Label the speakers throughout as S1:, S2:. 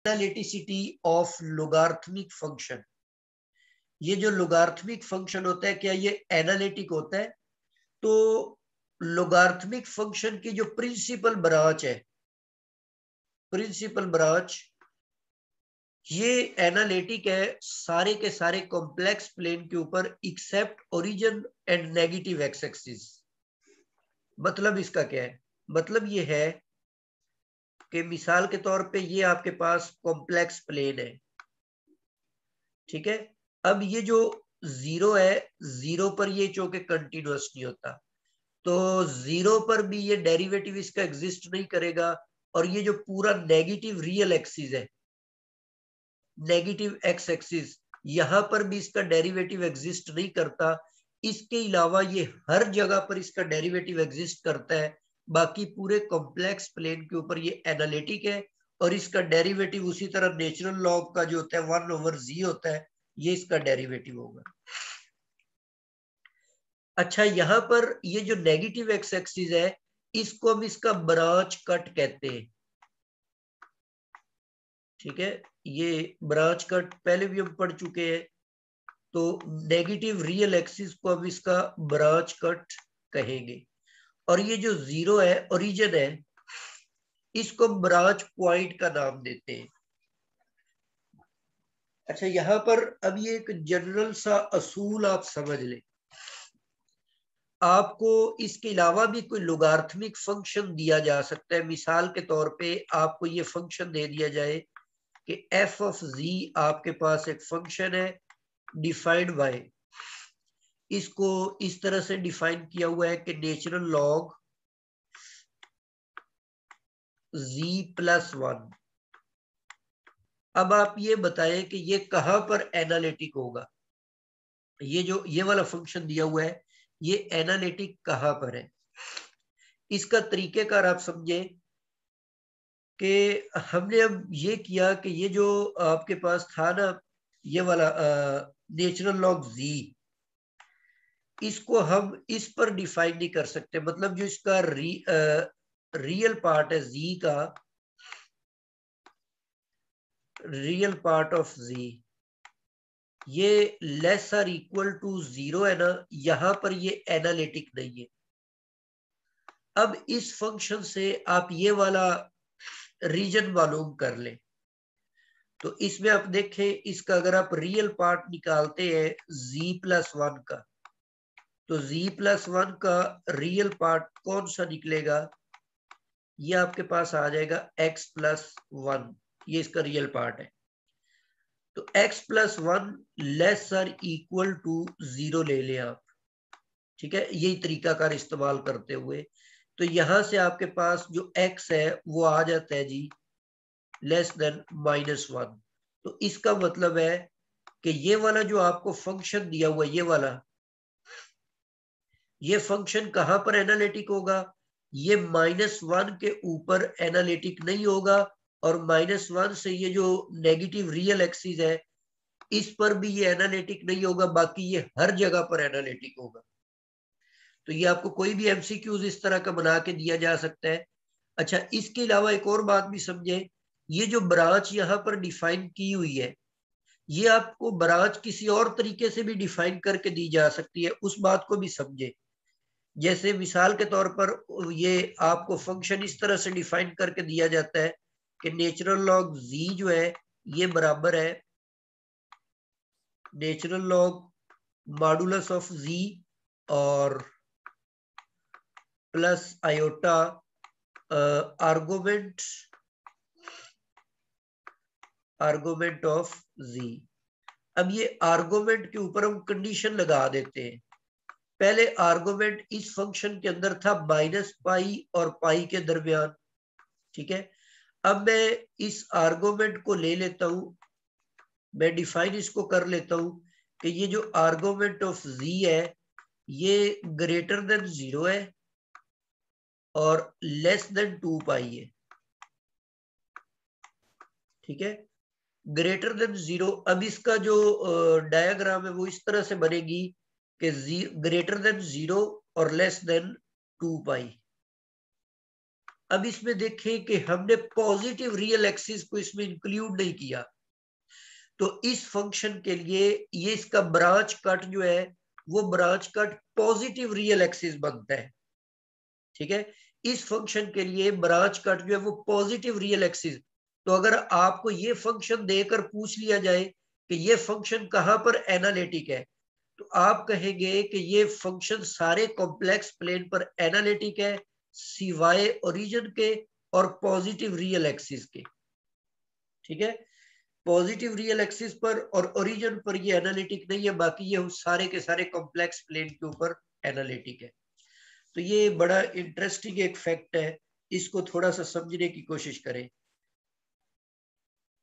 S1: Analyticity of logarithmic function. ये जो logarithmic function होता है क्या ये एनालिटिक होता है? तो लोगार्थमिक फंक्शन की जो प्रिंसिपल ब्रांच है, प्रिंसिपल ब्रांच ये एनालिटिक है सारे के सारे कॉम्प्लेक्स प्लेन के ऊपर except origin and negative x axis. मतलब इसका क्या है? मतलब ये है कि मिसाल के तौर पे ये आपके पास कॉम्प्लेक्स प्लेन है, ठीक है। अब ये जो जीरो है, जीरो पर ये चूंकि कंटिन्यूअस नहीं होता, तो जीरो पर भी ये डेरिवेटिव इसका एग्जिस्ट नहीं करेगा। और ये जो पूरा नेगेटिव रियल एक्सिस है, नेगेटिव एक्स एक्सिस, यहां पर भी इसका डेरिवेटिव एग्जिस्ट नहीं करता। इसके अलावा ये हर जगह पर इसका डेरिवेटिव एग्जिस्ट करता है। बाकी पूरे कॉम्प्लेक्स प्लेन के ऊपर ये एनालिटिक है और इसका डेरिवेटिव उसी तरह नेचुरल लॉग का जो होता है 1/z होता है, ये इसका डेरिवेटिव होगा। अच्छा, यहां पर ये जो नेगेटिव एक्स एक्सिस है इसको हम इसका ब्रांच कट कहते हैं, ठीक है। ये ब्रांच कट पहले भी हम पढ़ चुके हैं। तो नेगेटिव रियल एक्सिस को हम इसका ब्रांच कट कहेंगे। और ये जो जीरो है ओरिजिन है, इसको हम ब्रांच पॉइंट का नाम देते हैं। अच्छा, यहां पर अब ये एक जनरल सा असूल आप समझ लें। आपको इसके अलावा भी कोई लोगार्थमिक फंक्शन दिया जा सकता है। मिसाल के तौर पे आपको ये फंक्शन दे दिया जाए कि एफ ऑफ जी आपके पास एक फंक्शन है डिफाइंड बाय, इसको इस तरह से डिफाइन किया हुआ है कि नेचुरल लॉग z+1। अब आप ये बताएं कि ये कहां पर एनालिटिक होगा? ये वाला फंक्शन दिया हुआ है, ये एनालिटिक कहां पर है? इसका तरीकेकार आप समझे कि हमने अब ये किया कि ये जो आपके पास था ना, ये वाला नेचुरल लॉग z, इसको हम इस पर डिफाइन नहीं कर सकते। मतलब जो इसका रियल पार्ट है z का, रियल पार्ट ऑफ z ये less or equal to zero है ना, यहां पर ये एनालिटिक नहीं है। अब इस फंक्शन से आप ये वाला रीजन मालूम कर लें। तो इसमें आप देखें, इसका अगर आप रियल पार्ट निकालते हैं z+1 का, तो z+1 का रियल पार्ट कौन सा निकलेगा? ये आपके पास आ जाएगा x+1, ये इसका रियल पार्ट है। तो x+1 less or equal to zero ले लें आप, ठीक है, यही तरीकाकार इस्तेमाल करते हुए। तो यहां से आपके पास जो x है वो आ जाता है जी लेस देन -1। तो इसका मतलब है कि ये वाला जो आपको फंक्शन दिया हुआ, ये वाला, ये फंक्शन कहां पर एनालिटिक होगा? ये -1 के ऊपर एनालिटिक नहीं होगा। और -1 से ये जो नेगेटिव रियल एक्सिस है इस पर भी ये एनालिटिक नहीं होगा, बाकी ये हर जगह पर एनालिटिक होगा। तो ये आपको कोई भी एमसीक्यूज इस तरह का बना के दिया जा सकता है। अच्छा, इसके अलावा एक और बात भी समझे, ये जो ब्रांच यहाँ पर डिफाइन की हुई है, ये आपको ब्रांच किसी और तरीके से भी डिफाइन करके दी जा सकती है, उस बात को भी समझे। जैसे मिसाल के तौर पर ये आपको फंक्शन इस तरह से डिफाइन करके दिया जाता है कि नेचुरल लॉग z जो है ये बराबर है natural log modulus of z और plus iota argument of z। अब ये आर्गुमेंट के ऊपर हम कंडीशन लगा देते हैं। पहले आर्गुमेंट इस फंक्शन के अंदर था -पाई और पाई के दरमियान, ठीक है। अब मैं इस आर्गुमेंट को ले लेता हूं, मैं डिफाइन इसको कर लेता हूं कि ये जो आर्गुमेंट ऑफ z है ये ग्रेटर देन 0 है और लेस देन 2 पाई है, ठीक है, ग्रेटर देन 0। अब इसका जो डायग्राम है वो इस तरह से बनेगी कि ग्रेटर देन 0 और लेस देन 2 पाई। अब इसमें देखें कि हमने पॉजिटिव रियल एक्सिस को इसमें इंक्लूड नहीं किया, तो इस फंक्शन के लिए ये इसका ब्रांच कट जो है वो branch cut positive real axis बनता है। ठीक है, इस फंक्शन के लिए ब्रांच कट जो है वो पॉजिटिव रियल एक्सिस। तो अगर आपको ये फंक्शन देकर पूछ लिया जाए कि ये फंक्शन कहां पर एनालिटिक है, तो आप कहेंगे कि ये फंक्शन सारे कॉम्प्लेक्स प्लेन पर एनालिटिक है सिवाय ओरिजिन के और पॉजिटिव रियल एक्सिस के। ठीक है, पॉजिटिव रियल एक्सिस पर और ओरिजिन पर ये एनालिटिक नहीं है, बाकी ये सारे के सारे कॉम्प्लेक्स प्लेन के ऊपर एनालिटिक है। तो ये बड़ा इंटरेस्टिंग एक फैक्ट है, इसको थोड़ा सा समझने की कोशिश करें।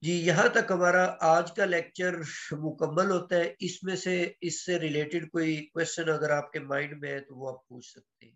S1: जी, यहाँ तक हमारा आज का लेक्चर मुकम्मल होता है। इसमें से इससे रिलेटेड कोई क्वेश्चन अगर आपके माइंड में है तो वो आप पूछ सकते हैं।